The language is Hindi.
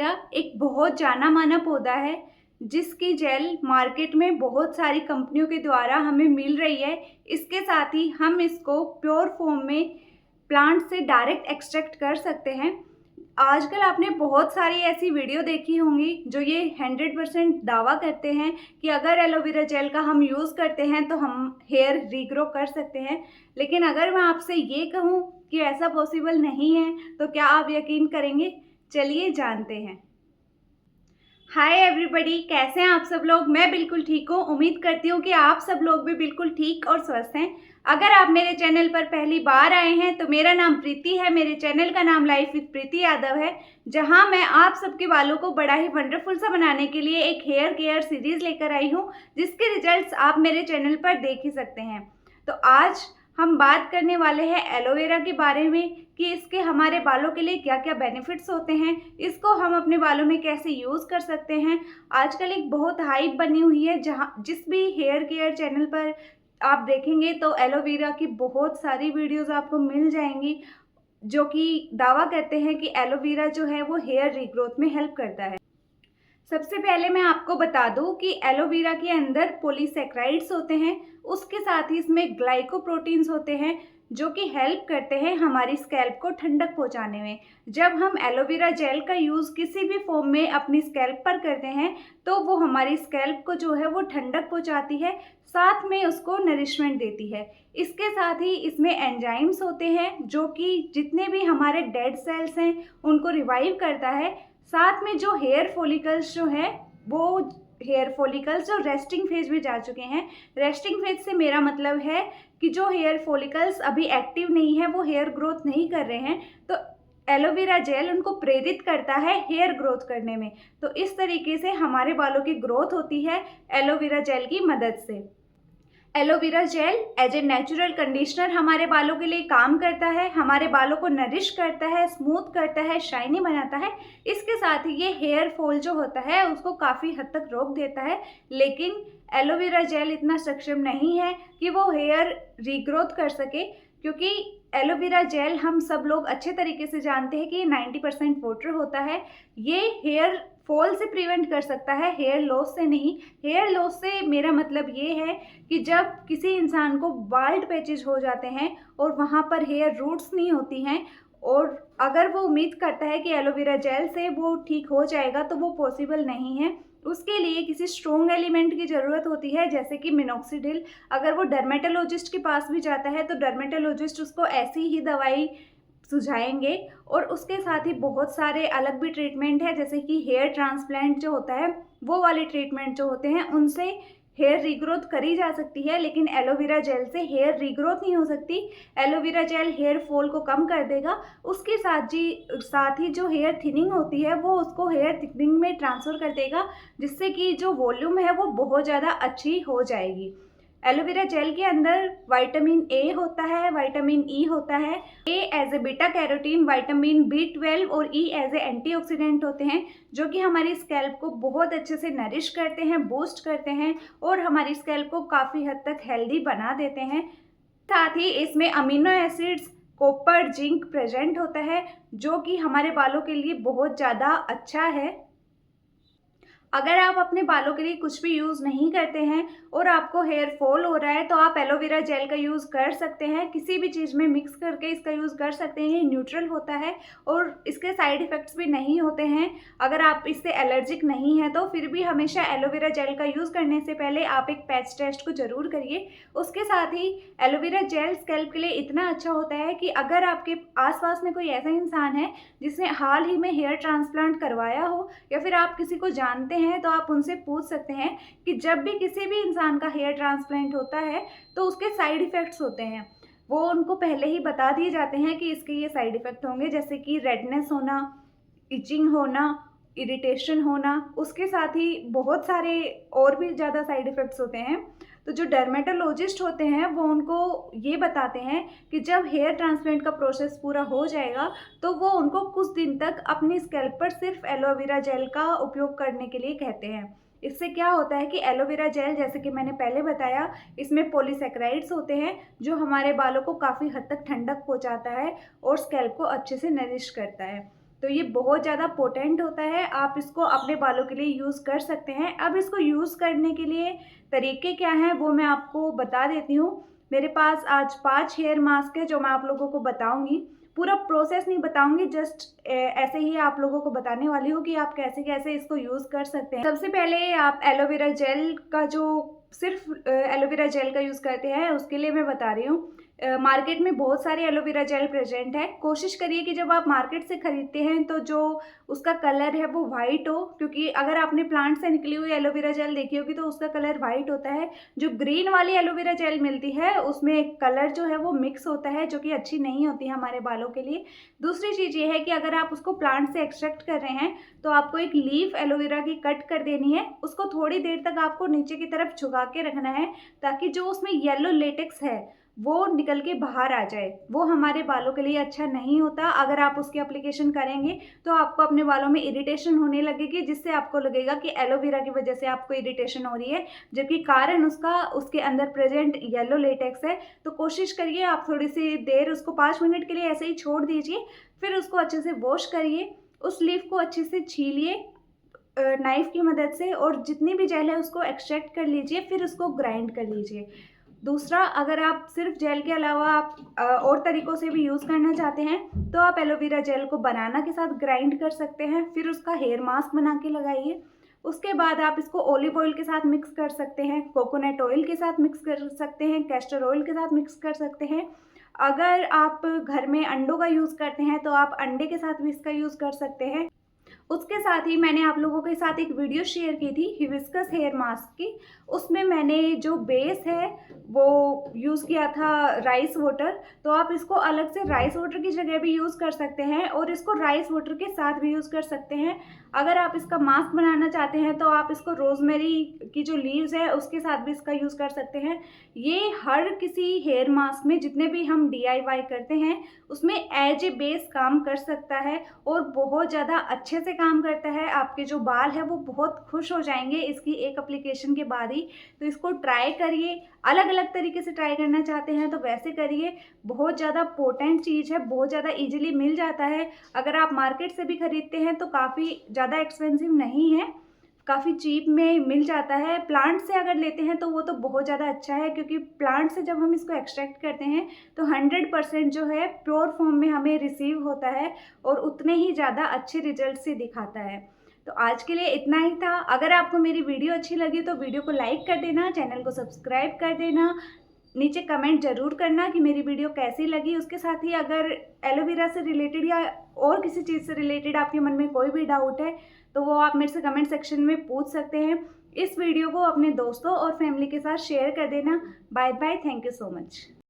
एलोवेरा एक बहुत जाना माना पौधा है जिसकी जेल मार्केट में बहुत सारी कंपनियों के द्वारा हमें मिल रही है। इसके साथ ही हम इसको प्योर फॉर्म में प्लांट से डायरेक्ट एक्सट्रैक्ट कर सकते हैं। आजकल आपने बहुत सारी ऐसी वीडियो देखी होंगी जो ये 100% दावा करते हैं कि अगर एलोवेरा जेल का हम यूज़ करते हैं तो हम हेयर रीग्रो कर सकते हैं। लेकिन अगर मैं आपसे ये कहूँ कि ऐसा पॉसिबल नहीं है तो क्या आप यकीन करेंगे? चलिए जानते हैं। हाय एवरीबॉडी, कैसे हैं आप सब लोग? मैं बिल्कुल ठीक हूँ। उम्मीद करती हूँ कि आप सब लोग भी बिल्कुल ठीक और स्वस्थ हैं। अगर आप मेरे चैनल पर पहली बार आए हैं तो मेरा नाम प्रीति है। मेरे चैनल का नाम लाइफ विद प्रीति यादव है, जहां मैं आप सबके बालों को बड़ा ही वंडरफुल सा बनाने के लिए एक हेयर केयर सीरीज लेकर आई हूँ, जिसके रिजल्ट्स आप मेरे चैनल पर देख ही सकते हैं। तो आज हम बात करने वाले हैं एलोवेरा के बारे में कि इसके हमारे बालों के लिए क्या क्या बेनिफिट्स होते हैं, इसको हम अपने बालों में कैसे यूज़ कर सकते हैं। आजकल एक बहुत हाइप बनी हुई है, जहाँ जिस भी हेयर केयर चैनल पर आप देखेंगे तो एलोवेरा की बहुत सारी वीडियोस आपको मिल जाएंगी जो कि दावा करते हैं कि एलोवेरा जो है वो हेयर रीग्रोथ में हेल्प करता है। सबसे पहले मैं आपको बता दूं कि एलोवेरा के अंदर पॉलीसैकेराइड्स होते हैं, उसके साथ ही इसमें ग्लाइकोप्रोटीन्स होते हैं जो कि हेल्प करते हैं हमारी स्कैल्प को ठंडक पहुंचाने में। जब हम एलोवेरा जेल का यूज़ किसी भी फॉर्म में अपनी स्कैल्प पर करते हैं तो वो हमारी स्कैल्प को जो है वो ठंडक पहुंचाती है, साथ में उसको नरिशमेंट देती है। इसके साथ ही इसमें एंजाइम्स होते हैं जो कि जितने भी हमारे डेड सेल्स हैं उनको रिवाइव करता है। साथ में जो हेयर फॉलिकल्स जो है वो हेयर फॉलिकल्स जो रेस्टिंग फेज में जा चुके हैं। रेस्टिंग फेज से मेरा मतलब है कि जो हेयर फॉलिकल्स अभी एक्टिव नहीं है, वो हेयर ग्रोथ नहीं कर रहे हैं, तो एलोवेरा जेल उनको प्रेरित करता है हेयर ग्रोथ करने में। तो इस तरीके से हमारे बालों की ग्रोथ होती है एलोवेरा जेल की मदद से। Aloe vera gel as a natural conditioner हमारे बालों के लिए काम करता है, हमारे बालों को नरिश करता है, स्मूथ करता है, शाइनी बनाता है। इसके साथ ही ये हेयर फॉल जो होता है उसको काफ़ी हद तक रोक देता है। लेकिन एलोवेरा जेल इतना सक्षम नहीं है कि वो हेयर रीग्रोथ कर सके, क्योंकि एलोवेरा जेल हम सब लोग अच्छे तरीके से जानते हैं कि 90% वाटर होता है। ये हेयर फॉल से प्रिवेंट कर सकता है, हेयर लॉस से नहीं। हेयर लॉस से मेरा मतलब ये है कि जब किसी इंसान को बाल्ड पैचेज हो जाते हैं और वहाँ पर हेयर रूट्स नहीं होती हैं, और अगर वो उम्मीद करता है कि एलोवेरा जेल से वो ठीक हो जाएगा, तो वो पॉसिबल नहीं है। उसके लिए किसी स्ट्रॉन्ग एलिमेंट की ज़रूरत होती है, जैसे कि मिनॉक्सिडिल। अगर वो डर्मेटोलॉजिस्ट के पास भी जाता है तो डर्मेटोलॉजिस्ट उसको ऐसी ही दवाई सुझाएंगे। और उसके साथ ही बहुत सारे अलग भी ट्रीटमेंट है, जैसे कि हेयर ट्रांसप्लांट जो होता है, वो वाले ट्रीटमेंट जो होते हैं उनसे हेयर रीग्रोथ करी जा सकती है। लेकिन एलोवेरा जेल से हेयर रीग्रोथ नहीं हो सकती। एलोवेरा जेल हेयर फॉल को कम कर देगा, उसके साथ ही जो हेयर थिनिंग होती है वो उसको हेयर थिकनिंग में ट्रांसफ़र कर देगा, जिससे कि जो वॉल्यूम है वो बहुत ज़्यादा अच्छी हो जाएगी। एलोवेरा जेल के अंदर विटामिन ए होता है, विटामिन ई होता है। A as A beta carotene, vitamin B12 और ई एज ए एंटीऑक्सीडेंट होते हैं, जो कि हमारी स्कैल्प को बहुत अच्छे से नरिश करते हैं, बूस्ट करते हैं और हमारी स्कैल्प को काफ़ी हद तक हेल्दी बना देते हैं। साथ ही इसमें amino acids, copper, zinc present होता है, जो कि हमारे बालों के लिए बहुत ज़्यादा अच्छा है। अगर आप अपने बालों के लिए कुछ भी यूज़ नहीं करते हैं और आपको हेयर फॉल हो रहा है तो आप एलोवेरा जेल का यूज़ कर सकते हैं। किसी भी चीज़ में मिक्स करके इसका यूज़ कर सकते हैं। ये न्यूट्रल होता है और इसके साइड इफ़ेक्ट्स भी नहीं होते हैं। अगर आप इससे एलर्जिक नहीं हैं तो फिर भी हमेशा एलोवेरा जेल का यूज़ करने से पहले आप एक पैच टेस्ट को ज़रूर करिए। उसके साथ ही एलोवेरा जेल स्कैल्प के लिए इतना अच्छा होता है कि अगर आपके आसपास में कोई ऐसा इंसान है जिसने हाल ही में हेयर ट्रांसप्लांट करवाया हो, या फिर आप किसी को जानते हैं, तो आप उनसे पूछ सकते हैं कि जब भी किसी भी इंसान का हेयर ट्रांसप्लांट होता है तो उसके साइड इफ़ेक्ट्स होते हैं। वो उनको पहले ही बता दिए जाते हैं कि इसके ये साइड इफ़ेक्ट होंगे, जैसे कि रेडनेस होना, इचिंग होना, इरिटेशन होना। उसके साथ ही बहुत सारे और भी ज़्यादा साइड इफ़ेक्ट्स होते हैं। तो जो डर्मेटोलॉजिस्ट होते हैं वो उनको ये बताते हैं कि जब हेयर ट्रांसप्लांट का प्रोसेस पूरा हो जाएगा तो वो उनको कुछ दिन तक अपनी स्कैल्प पर सिर्फ एलोवेरा जेल का उपयोग करने के लिए कहते हैं। इससे क्या होता है कि एलोवेरा जेल, जैसे कि मैंने पहले बताया, इसमें पॉलीसैकेराइड्स होते हैं जो हमारे बालों को काफ़ी हद तक ठंडक पहुंचाता है और स्कैल्प को अच्छे से नरिश करता है। तो ये बहुत ज़्यादा पोटेंट होता है, आप इसको अपने बालों के लिए यूज़ कर सकते हैं। अब इसको यूज़ करने के लिए तरीके क्या हैं वो मैं आपको बता देती हूँ। मेरे पास आज 5 हेयर मास्क है जो मैं आप लोगों को बताऊँगी। पूरा प्रोसेस नहीं बताऊँगी, जस्ट ऐसे ही आप लोगों को बताने वाली हूँ कि आप कैसे-कैसे इसको यूज़ कर सकते हैं। सबसे पहले आप एलोवेरा जेल का जो सिर्फ एलोवेरा जेल का यूज़ करते हैं उसके लिए मैं बता रही हूँ। मार्केट में बहुत सारे एलोवेरा जेल प्रेजेंट है। कोशिश करिए कि जब आप मार्केट से खरीदते हैं तो जो उसका कलर है वो वाइट हो, क्योंकि अगर आपने प्लांट से निकली हुई एलोवेरा जेल देखी होगी तो उसका कलर वाइट होता है। जो ग्रीन वाली एलोवेरा जेल मिलती है उसमें कलर जो है वो मिक्स होता है, जो कि अच्छी नहीं होती है हमारे बालों के लिए। दूसरी चीज़ ये है कि अगर आप उसको प्लांट से एक्सट्रैक्ट कर रहे हैं तो आपको एक लीफ एलोवेरा की कट कर देनी है। उसको थोड़ी देर तक आपको नीचे की तरफ झुका के रखना है ताकि जो उसमें येलो लेटेक्स है वो निकल के बाहर आ जाए। वो हमारे बालों के लिए अच्छा नहीं होता। अगर आप उसकी एप्लीकेशन करेंगे तो आपको अपने बालों में इरिटेशन होने लगेगी, जिससे आपको लगेगा कि एलोवेरा की वजह से आपको इरिटेशन हो रही है, जबकि कारण उसके अंदर प्रेजेंट येलो लेटेक्स है। तो कोशिश करिए आप थोड़ी सी देर उसको 5 मिनट के लिए ऐसे ही छोड़ दीजिए, फिर उसको अच्छे से वॉश करिए, उस लीफ को अच्छे से छीलिए नाइफ़ की मदद से और जितनी भी जेल है उसको एक्सट्रैक्ट कर लीजिए, फिर उसको ग्राइंड कर लीजिए। दूसरा, अगर आप सिर्फ जेल के अलावा आप और तरीक़ों से भी यूज़ करना चाहते हैं तो आप एलोवेरा जेल को बनाना के साथ ग्राइंड कर सकते हैं, फिर उसका हेयर मास्क बना के लगाइए। उसके बाद आप इसको ऑलिव ऑयल के साथ मिक्स कर सकते हैं, कोकोनट ऑयल के साथ मिक्स कर सकते हैं, कैस्टर ऑयल के साथ मिक्स कर सकते हैं। अगर आप घर में अंडों का यूज़ करते हैं तो आप अंडे के साथ भी इसका यूज़ कर सकते हैं। उसके साथ ही मैंने आप लोगों के साथ एक वीडियो शेयर की थी हिबिस्कस हेयर मास्क की। उसमें मैंने जो बेस है वो यूज़ किया था राइस वाटर। तो आप इसको अलग से राइस वाटर की जगह भी यूज़ कर सकते हैं और इसको राइस वाटर के साथ भी यूज़ कर सकते हैं। अगर आप इसका मास्क बनाना चाहते हैं तो आप इसको रोज़मेरी की जो लीव्स है उसके साथ भी इसका यूज़ कर सकते हैं। ये हर किसी हेयर मास्क में जितने भी हम DIY करते हैं उसमें एज ए बेस काम कर सकता है और बहुत ज़्यादा अच्छे से काम करता है। आपके जो बाल है वो बहुत खुश हो जाएंगे इसकी एक एप्लीकेशन के बाद ही। तो इसको ट्राई करिए, अलग अलग तरीके से ट्राई करना चाहते हैं तो वैसे करिए। बहुत ज़्यादा पोटेंट चीज़ है, बहुत ज़्यादा ईजिली मिल जाता है। अगर आप मार्केट से भी खरीदते हैं तो काफ़ी ज़्यादा एक्सपेंसिव नहीं है, काफ़ी चीप में मिल जाता है। प्लांट से अगर लेते हैं तो वो तो बहुत ज़्यादा अच्छा है, क्योंकि प्लांट से जब हम इसको एक्सट्रैक्ट करते हैं तो 100% जो है प्योर फॉर्म में हमें रिसीव होता है और उतने ही ज़्यादा अच्छे रिजल्ट से दिखाता है। तो आज के लिए इतना ही था। अगर आपको मेरी वीडियो अच्छी लगी तो वीडियो को लाइक कर देना, चैनल को सब्सक्राइब कर देना, नीचे कमेंट ज़रूर करना कि मेरी वीडियो कैसी लगी। उसके साथ ही अगर एलोवेरा से रिलेटेड या और किसी चीज़ से रिलेटेड आपके मन में कोई भी डाउट है तो वो आप मेरे से कमेंट सेक्शन में पूछ सकते हैं। इस वीडियो को अपने दोस्तों और फैमिली के साथ शेयर कर देना। Bye bye, thank you so much.